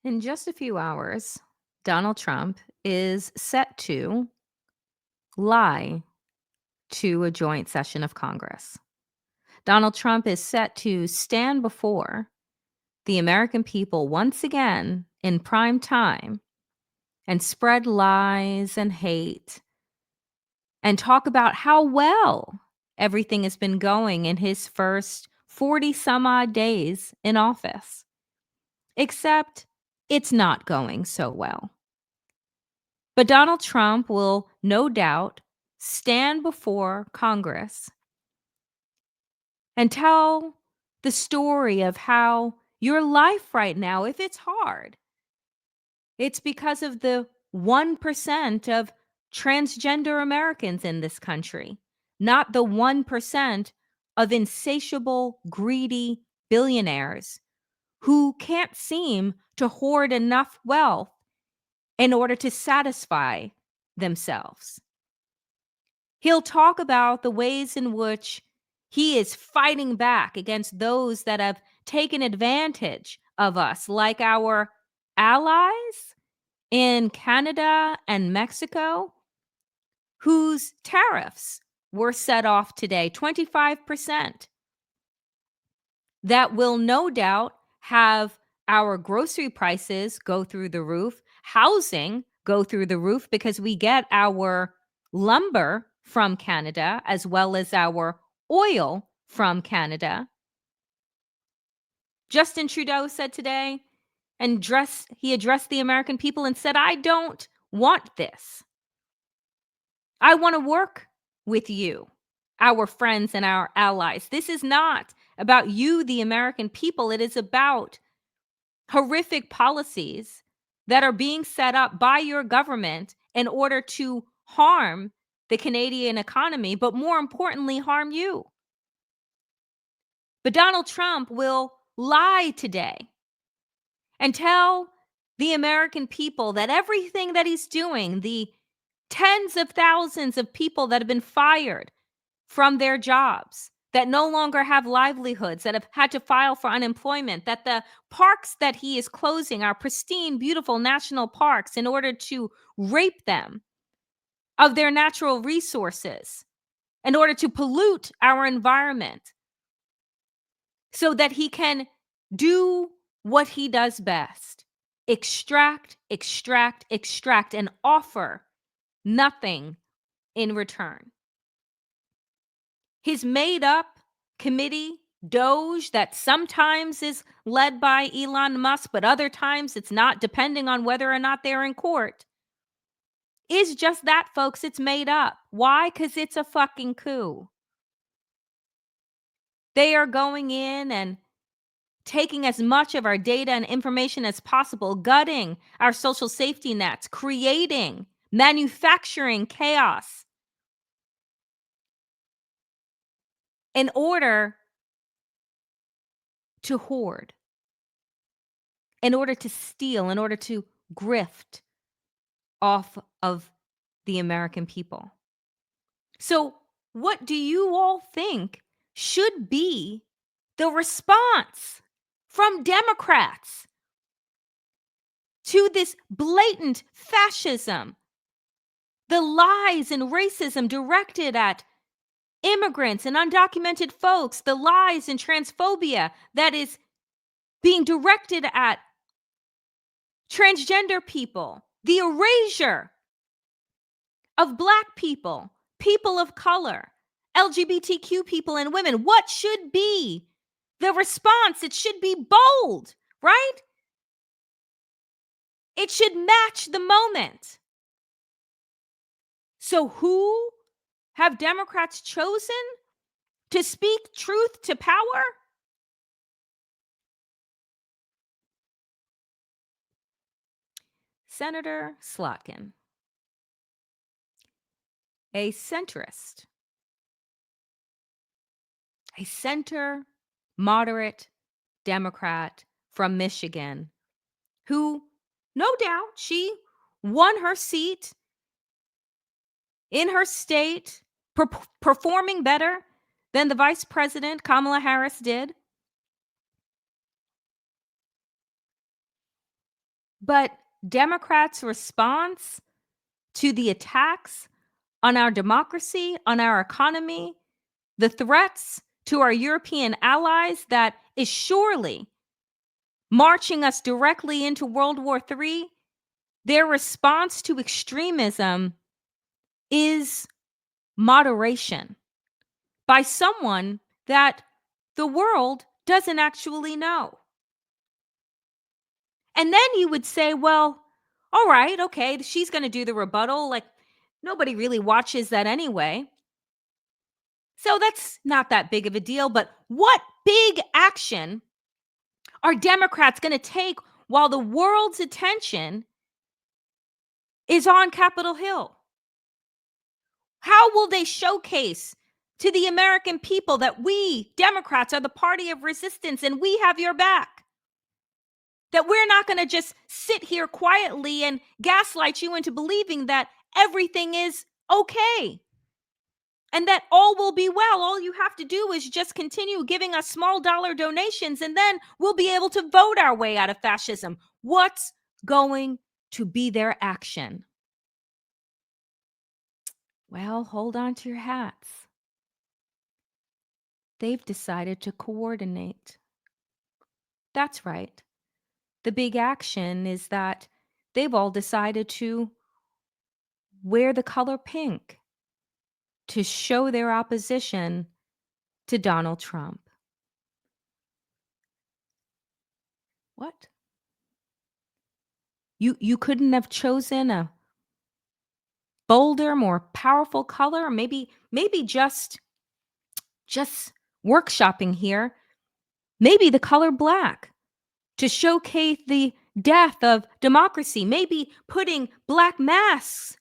In just a few hours, Donald Trump is set to lie to a joint session of Congress. Donald Trump is set to stand before the American people once again in prime time and spread lies and hate and talk about how well everything has been going in his first 40 some odd days in office. Except it's not going so well. But Donald Trump will no doubt stand before Congress and tell the story of how your life right now, if it's hard, it's because of the 1% of transgender Americans in this country, not the 1% of insatiable, greedy billionaires who can't seem to hoard enough wealth in order to satisfy themselves. He'll talk about the ways in which he is fighting back against those that have taken advantage of us, like our allies in Canada and Mexico, whose tariffs were set off today, 25%. That will no doubt have our grocery prices go through the roof, housing go through the roof because we get our lumber from Canada as well as our oil from Canada. Justin Trudeau said today he addressed the American people and said, "I don't want this. I want to work with you, our friends and our allies. This is not about you, the American people. It is about horrific policies that are being set up by your government in order to harm the Canadian economy, but more importantly, harm you." But Donald Trump will lie today and tell the American people that everything that he's doing, the tens of thousands of people that have been fired from their jobs, that no longer have livelihoods, that have had to file for unemployment, that the parks that he is closing are pristine, beautiful national parks in order to rape them of their natural resources, in order to pollute our environment, so that he can do what he does best: extract, extract, extract, and offer nothing in return. His made up committee, Doge, that sometimes is led by Elon Musk, but other times it's not, depending on whether or not they're in court, is just that, folks. It's made up. Why? Because it's a fucking coup. They are going in and taking as much of our data and information as possible, gutting our social safety nets, creating, manufacturing chaos in order to hoard, in order to steal, in order to grift off of the American people. So, what do you all think should be the response from Democrats to this blatant fascism, the lies and racism directed at immigrants and undocumented folks, the lies and transphobia that is being directed at transgender people, the erasure of Black people, people of color, LGBTQ people, and women? What should be the response? It should be bold, right? It should match the moment. So, who have Democrats chosen to speak truth to power? Senator Slotkin, a centrist, a center moderate Democrat from Michigan, who, no doubt, she won her seat in her state, performing better than the Vice President Kamala Harris did. But Democrats' response to the attacks on our democracy, on our economy, the threats to our European allies that is surely marching us directly into World War III, their response to extremism is moderation by someone that the world doesn't actually know. And then you would say, well, all right, okay, she's going to do the rebuttal. Like, nobody really watches that anyway. So that's not that big of a deal. But what big action are Democrats going to take while the world's attention is on Capitol Hill? How will they showcase to the American people that we, Democrats, are the party of resistance and we have your back? That we're not going to just sit here quietly and gaslight you into believing that everything is okay and that all will be well. All you have to do is just continue giving us small dollar donations and then we'll be able to vote our way out of fascism. What's going to be their action? Well, hold on to your hats. They've decided to coordinate. That's right. The big action is that they've all decided to wear the color pink to show their opposition to Donald Trump. What? You couldn't have chosen a bolder, more powerful color? Maybe just workshopping here. Maybe the color black to showcase the death of democracy. Maybe putting black masks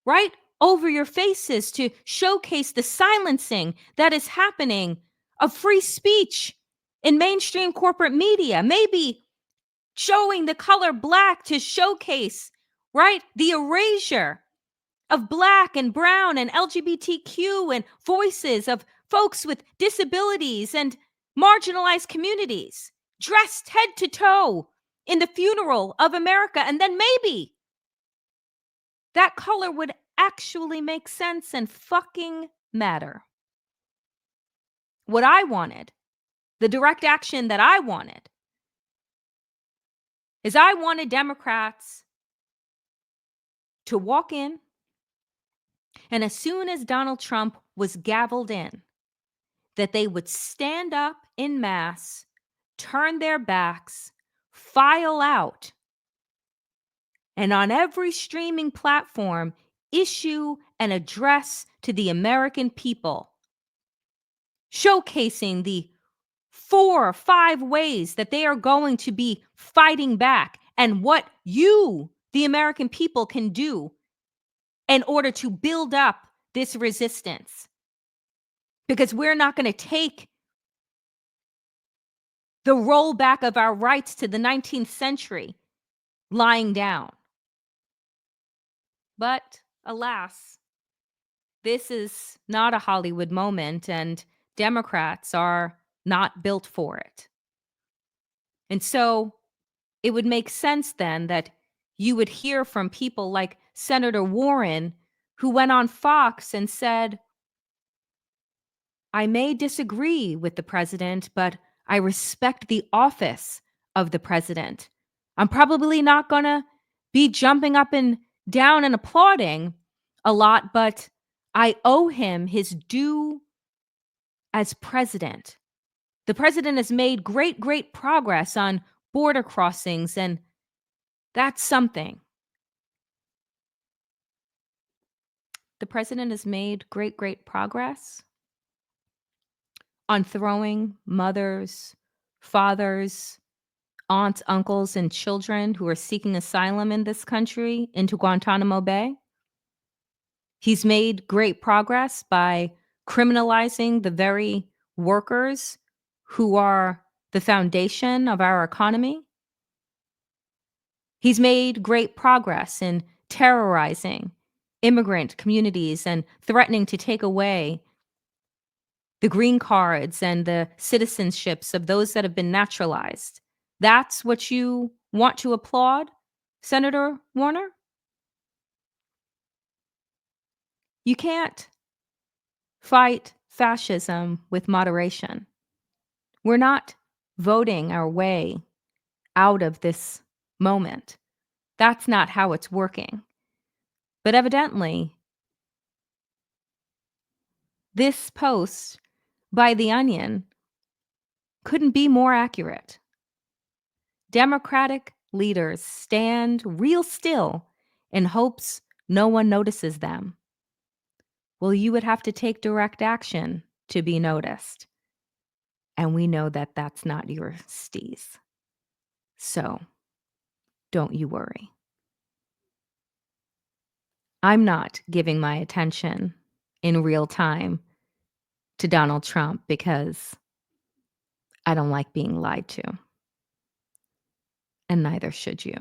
right over your faces to showcase the silencing that is happening of free speech in mainstream corporate media. Maybe showing the color black to showcase, right, the erasure of black and brown and LGBTQ and voices of folks with disabilities and marginalized communities, dressed head to toe in the funeral of America. And then maybe that color would actually make sense and fucking matter. What I wanted, the direct action that I wanted, is I wanted Democrats to walk in, and as soon as Donald Trump was gavelled in, that they would stand up in mass, turn their backs, file out, and on every streaming platform, issue an address to the American people, showcasing the 4 or 5 ways that they are going to be fighting back and what you, the American people, can do in order to build up this resistance. Because we're not going to take the rollback of our rights to the 19th century lying down. But alas, this is not a Hollywood moment, and Democrats are not built for it. And so it would make sense then that you would hear from people like Senator Warren, who went on Fox and said, I may disagree with the president, but I respect the office of the president. I'm probably not going to be jumping up and down and applauding a lot, but I owe him his due as president. The president has made great progress on border crossings, and that's something. The president has made great progress on throwing mothers, fathers, aunts, uncles, and children who are seeking asylum in this country into Guantanamo Bay. He's made great progress by criminalizing the very workers who are the foundation of our economy. He's made great progress in terrorizing immigrant communities and threatening to take away the green cards and the citizenships of those that have been naturalized. That's what you want to applaud? Senator Warner, you can't fight fascism with moderation. We're not voting our way out of this moment. That's not how it's working. But evidently, this post by The Onion couldn't be more accurate. Democratic leaders stand real still in hopes no one notices them. Well, you would have to take direct action to be noticed. And we know that that's not your steez. So don't you worry. I'm not giving my attention in real time to Donald Trump because I don't like being lied to. And neither should you.